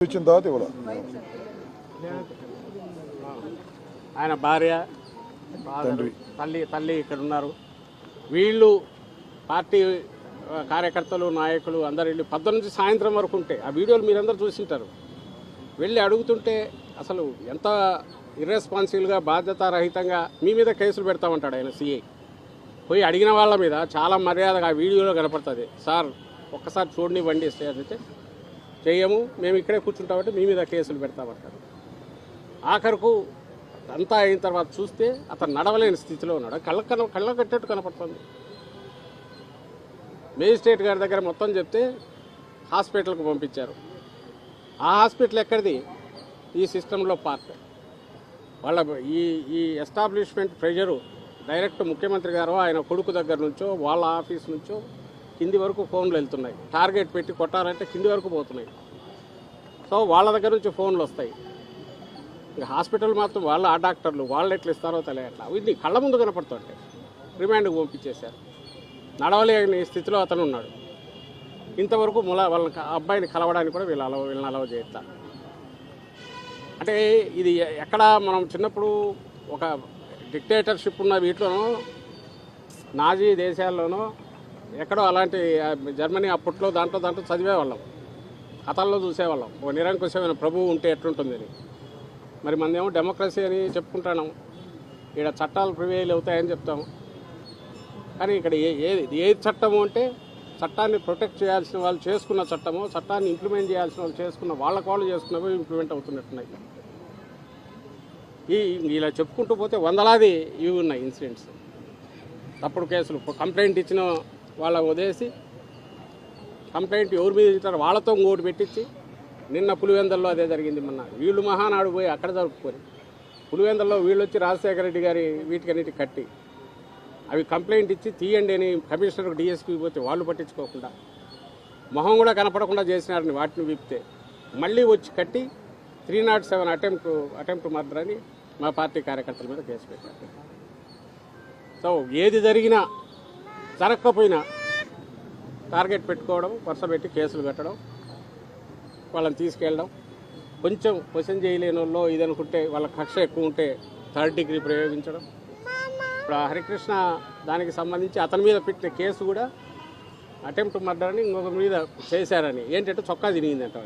ఇచ్చిన తర్వాత ఇవ్వాలి. ఆయన భార్య తల్లి ఇక్కడ ఉన్నారు. వీళ్ళు పార్టీ కార్యకర్తలు నాయకులు అందరు వెళ్ళి 12 నుంచి సాయంత్రం వరకు ఉంటే ఆ వీడియోలు మీరందరూ చూసింటారు. వెళ్ళి అడుగుతుంటే అసలు ఎంత ఇర్రెస్పాన్సిబుల్గా బాధ్యతారహితంగా మీ మీద కేసులు పెడతామంటాడు ఆయన సిఐ. పోయి అడిగిన వాళ్ళ మీద చాలా మర్యాదగా ఆ వీడియోలో కనపడుతుంది. సార్ ఒక్కసారి చూడనివ్వండి అంటే చెయ్యము, మేము ఇక్కడే కూర్చుంటామంటే మీ మీద కేసులు పెడతామంటారు. ఆఖరుకు అంతా అయిన తర్వాత చూస్తే అతను నడవలేని స్థితిలో ఉన్నాడు. కళ్ళ కట్టేట్టు కనపడుతుంది. మేజిస్ట్రేట్ గారి దగ్గర మొత్తం చెప్తే హాస్పిటల్కి పంపించారు. ఆ హాస్పిటల్ ఎక్కడిది? ఈ సిస్టంలో పార్ట్. వాళ్ళ ఈ ఎస్టాబ్లిష్మెంట్ ప్రెషరు డైరెక్ట్ ముఖ్యమంత్రి గారు ఆయన కొడుకు దగ్గర నుంచో వాళ్ళ ఆఫీస్ నుంచో కింది వరకు ఫోన్లు వెళ్తున్నాయి. టార్గెట్ పెట్టి కొట్టాలంటే కింది వరకు పోతున్నాయి. సో వాళ్ళ దగ్గర నుంచి ఫోన్లు వస్తాయి. ఇక హాస్పిటల్ మాత్రం వాళ్ళు ఆ డాక్టర్లు వాళ్ళు ఎట్లా ఇస్తారో తెలియట్లా. వీటిని కళ్ళ ముందు కనపడుతుంటే రిమాండ్కి పంపించేశారు. నడవలేని స్థితిలో అతను ఉన్నాడు. ఇంతవరకు వాళ్ళ అబ్బాయిని కలవడానికి కూడా వీళ్ళని అలవ చేయట్లా. అంటే ఇది ఎక్కడ మనం చిన్నప్పుడు ఒక డిక్టేటర్షిప్ ఉన్న వీటిలోనో నాజీ దేశాల్లోనో ఎక్కడో అలాంటి జర్మనీ అప్పట్లో దాంట్లో చదివేవాళ్ళం, కథల్లో చూసేవాళ్ళం. ఒక నిరంకుశమైన ప్రభువు ఉంటే ఎట్లుంటుందని. మరి మనదేమో డెమోక్రసీ అని చెప్పుకుంటున్నాం, ఇక్కడ చట్టాలు ప్రివేల్ అవుతాయని చెప్తాము. కానీ ఇక్కడ ఏది చట్టము అంటే చట్టాన్ని ప్రొటెక్ట్ చేయాల్సిన వాళ్ళు చేసుకున్న చట్టము, చట్టాన్ని ఇంప్లిమెంట్ చేయాల్సిన వాళ్ళు చేసుకున్న వాళ్ళు చేసుకున్నవి ఇంప్లిమెంట్ అవుతున్నట్టున్నాయి. ఇలా చెప్పుకుంటూ పోతే వందలాది ఇవి ఉన్నాయి ఇన్సిడెంట్స్. తప్పుడు కేసులు కంప్లైంట్ ఇచ్చిన వాళ్ళని వదిలేసి కంప్లైంట్ ఎవరి మీద ఇచ్చారో వాళ్ళతో ఇంకోటి పెట్టించి నిన్న పులివెందల్లో అదే జరిగింది. మొన్న వీళ్ళు మహానాడు పోయి అక్కడ జరుపుకొని పులివెందల్లో వీళ్ళు వచ్చి రాజశేఖర రెడ్డి గారి వీటికన్నిటికి కట్టి అవి కంప్లైంట్ ఇచ్చి తీయండి అని కమిషనర్కి డిఎస్పీ పోతే వాళ్ళు పట్టించుకోకుండా మొహం కూడా కనపడకుండా చేసినారని వాటిని విప్తే మళ్ళీ వచ్చి కట్టి 307 అటెంప్ట్ మర్డర్ అని మా పార్టీ కార్యకర్తల మీద కేసు పెట్టారు. సో ఏది జరిగినా జరగకపోయినా టార్గెట్ పెట్టుకోవడం, వరుస పెట్టి కేసులు పెట్టడం, వాళ్ళని తీసుకెళ్ళడం, కొంచెం క్వశ్చన్ చేయలేని వాళ్ళు ఇది అనుకుంటే వాళ్ళ కక్ష ఎక్కువ ఉంటే 3rd డిగ్రీ ప్రయోగించడం. ఇప్పుడు హరికృష్ణ దానికి సంబంధించి అతని మీద పెట్టిన కేసు కూడా అటెంప్ట్ మర్డర్ అని ఇంకొక మీద చేశారని. ఏంటంటే చొక్కా తిరిగిందంట.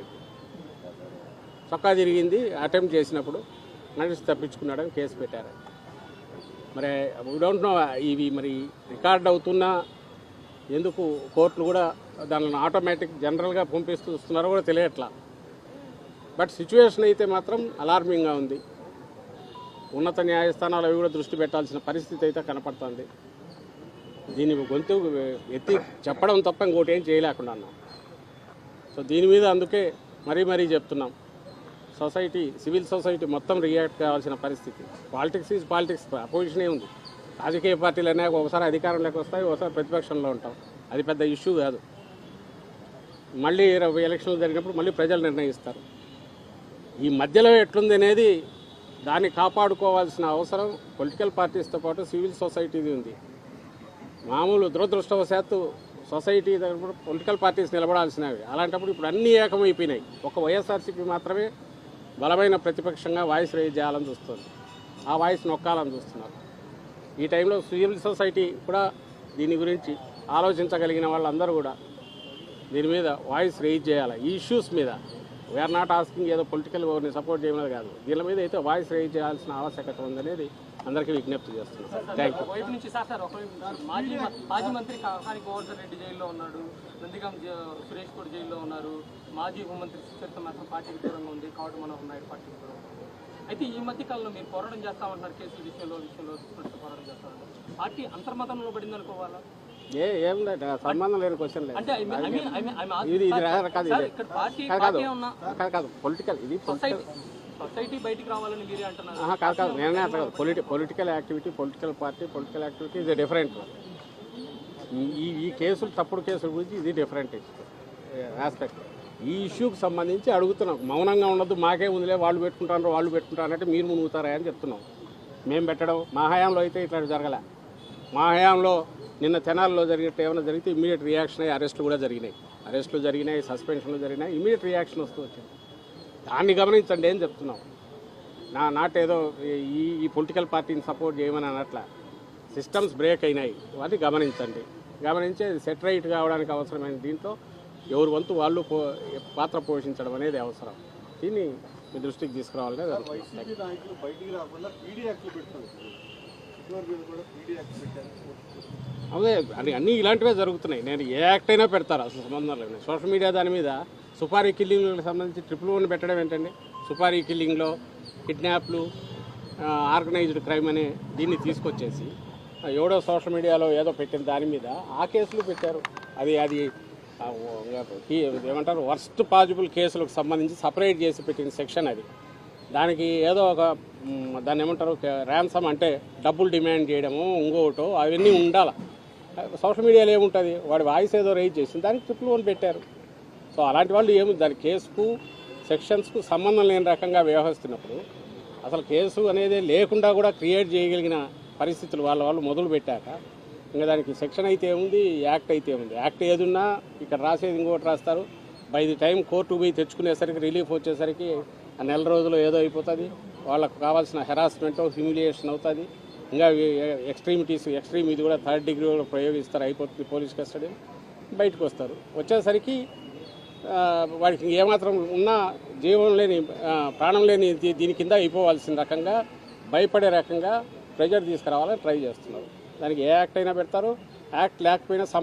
చొక్కా తిరిగింది అటెంప్ట్ చేసినప్పుడు నడిచి తప్పించుకున్నాడని కేసు పెట్టారు. మరి వీ డోంట్ నో ఇవి మరి రికార్డ్ అవుతున్నా ఎందుకు కోర్టులు కూడా దానిని ఆటోమేటిక్ జనరల్గా పంపిస్తున్నారో కూడా తెలియట్లా. బట్ సిచ్యువేషన్ అయితే మాత్రం అలార్మింగ్గా ఉంది. ఉన్నత న్యాయస్థానాలు అవి కూడా దృష్టి పెట్టాల్సిన పరిస్థితి అయితే కనపడుతుంది. దీని గొంతు ఎత్తి చెప్పడం తప్ప ఇంకోటి ఏం చేయలేకుండా అన్నాం. సో దీని మీద అందుకే మరీ చెప్తున్నాం, సొసైటీ, సివిల్ సొసైటీ మొత్తం రియాక్ట్ కావాల్సిన పరిస్థితి. పాలిటిక్స్ ఈజ్ పాలిటిక్స్, అపోజిషనే ఉంది. రాజకీయ పార్టీలు అనేవి ఒకసారి అధికారంలోకి వస్తాయి, ఒకసారి ప్రతిపక్షంలో ఉంటాం. అది పెద్ద ఇష్యూ కాదు. మళ్ళీ ఎలక్షన్లు జరిగినప్పుడు మళ్ళీ ప్రజలు నిర్ణయిస్తారు. ఈ మధ్యలో ఎట్లుంది అనేది దాన్ని కాపాడుకోవాల్సిన అవసరం పొలిటికల్ పార్టీస్తో పాటు సివిల్ సొసైటీది ఉంది. మామూలు దురదృష్టవశాత్తు సొసైటీ దగ్గర పొలిటికల్ పార్టీస్ నిలబడాల్సినవి. అలాంటప్పుడు ఇప్పుడు అన్నీ ఏకమైపోయినాయి. ఒక వైఎస్ఆర్సీపీ మాత్రమే బలమైన ప్రతిపక్షంగా వాయిస్ రైజ్ చేయాలని చూస్తుంది. ఆ వాయిస్ నొక్కాలని చూస్తున్నారు. ఈ టైంలో సివిల్ సొసైటీ కూడా దీని గురించి ఆలోచించగలిగిన వాళ్ళందరూ కూడా దీని మీద వాయిస్ రైజ్ చేయాలి. ఈ ఇష్యూస్ మీద వీఆర్ నాట్ ఆస్కింగ్ ఏదో పొలిటికల్ ఓవర్ని సపోర్ట్ చేయమని కాదు, దీని మీద అయితే వాయిస్ రైజ్ చేయాల్సిన ఆవశ్యకత ఉందనేది అందరికీ విజ్ఞప్తి చేస్తున్నాను. Thank you. వైపు నుంచి మాజీ మంత్రి కాకాని గోవర్ధన్ రెడ్డి జైల్లో ఉన్నాడు, నందిగం సురేష్ కూడా జైల్లో ఉన్నారు, మాజీ హోంమంత్రి సుచరిత మాత్రం పార్టీకి దూరంగా ఉంది, కావడం మనోహర్ నాయుడు పార్టీకి దూరంగా ఉంది. అయితే ఈ మధ్య కాలంలో మీరు పోరాటం చేస్తామంటున్నారు, కేసుల విషయంలో పోరాటం చేస్తామంటారు. పార్టీ అంతర్మతంలో పడింది అనుకోవాలా? ఏముందంటే సంబంధం లేని క్వశ్చన్ లేదు. ఇది కాదు పొలిటికల్, ఇది సొసైటీ బయటికి రావాలని మీరే అంటున్నారు. కాదు నేనే అట్లా కాదు. Political activity, political party, political activity ఇది డిఫరెంట్. ఈ కేసులు, తప్పుడు కేసుల గురించి ఇది డిఫరెంట్ ఆస్పెక్ట్. ఈ ఇష్యూకి సంబంధించి అడుగుతున్నాం. మౌనంగా ఉండదు, మాకే ఉందిలే, వాళ్ళు పెట్టుకుంటారు అంటే మీరు మునుగుతారా అని చెప్తున్నాం. మేము పెట్టడం మా హయాంలో అయితే ఇట్లా జరగలే. మా హయాంలో నిన్న తెనాల్లో జరిగినట్టు ఏమైనా జరిగితే ఇమీడియట్ రియాక్షన్ అయ్యి అరెస్టులు కూడా జరిగినాయి, సస్పెన్షన్లు జరిగినాయి, ఇమీడియట్ రియాక్షన్ వస్తూ వచ్చింది. దాన్ని గమనించండి ఏం చెప్తున్నాం. నాట్ ఏదో ఈ పొలిటికల్ పార్టీని సపోర్ట్ చేయమని అనట్లా. సిస్టమ్స్ బ్రేక్ అయినాయి, వాటిని గమనించండి. గమనించి సెట్ రైట్ కావడానికి అవసరమైన దీంట్లో ఎవరి వంతు వాళ్ళు పాత్ర పోషించడం అనేది అవసరం. దీన్ని మీ దృష్టికి తీసుకురావాలనే జరుగుతుంది. అదే అన్నీ ఇలాంటివే జరుగుతున్నాయి. నేను ఏ యాక్ట్ అయినా పెడతారు, అసలు సంబంధం లేదు. సోషల్ మీడియా దాని మీద సుపారీ కిల్లింగ్లకు సంబంధించి 111 పెట్టడం ఏంటండి? సుపారీ కిల్లింగ్లో కిడ్నాప్లు, ఆర్గనైజ్డ్ క్రైమ్ అనే దీన్ని తీసుకొచ్చేసి ఎవడో సోషల్ మీడియాలో ఏదో పెట్టిన దాని మీద ఆ కేసులు పెట్టారు. అది ఏమంటారు, వర్స్ట్ పాజిబుల్ కేసులకు సంబంధించి సపరేట్ చేసి పెట్టిన సెక్షన్ అది. దానికి ఏదో దాన్ని ఏమంటారు, ర్యాన్సమ్ అంటే డబ్బులు డిమాండ్ చేయడము, ఇంకోటో అవన్నీ ఉండాలి. సోషల్ మీడియాలో ఏముంటుంది, వాడి వాయిస్ ఏదో రైజ్ చేసింది, దానికి 111 పెట్టారు. సో అలాంటి వాళ్ళు దాని కేసుకు సెక్షన్స్కు సంబంధం లేని రకంగా వ్యవహరిస్తున్నప్పుడు అసలు కేసు అనేది లేకుండా కూడా క్రియేట్ చేయగలిగిన పరిస్థితులు వాళ్ళు మొదలు పెట్టాక ఇంకా దానికి సెక్షన్ అయితే ఉంది, యాక్ట్ అయితే ఉంది. యాక్ట్ ఏదున్నా ఇక్కడ రాసేది ఇంకోటి రాస్తారు. బై ది టైం కోర్టు పోయి తెచ్చుకునేసరికి రిలీఫ్ వచ్చేసరికి ఆ నెల రోజులు ఏదో అయిపోతుంది. వాళ్ళకు కావాల్సిన హెరాస్మెంట్, హ్యూమిలియేషన్ అవుతుంది. ఇంకా ఎక్స్ట్రీమ్ ఇది కూడా 3rd డిగ్రీ కూడా ప్రయోగిస్తారు, అయిపోతుంది పోలీస్ కస్టడీ. బయటకు వస్తారు. వచ్చేసరికి వాడికి ఏమాత్రం ఉన్నా జీవం లేని ప్రాణం లేని దీని కింద అయిపోవాల్సిన రకంగా భయపడే రకంగా ప్రెజర్ తీసుకురావాలని ట్రై చేస్తున్నారు. దానికి ఏ యాక్ట్ అయినా పెడతారు. యాక్ట్ లేకపోయినా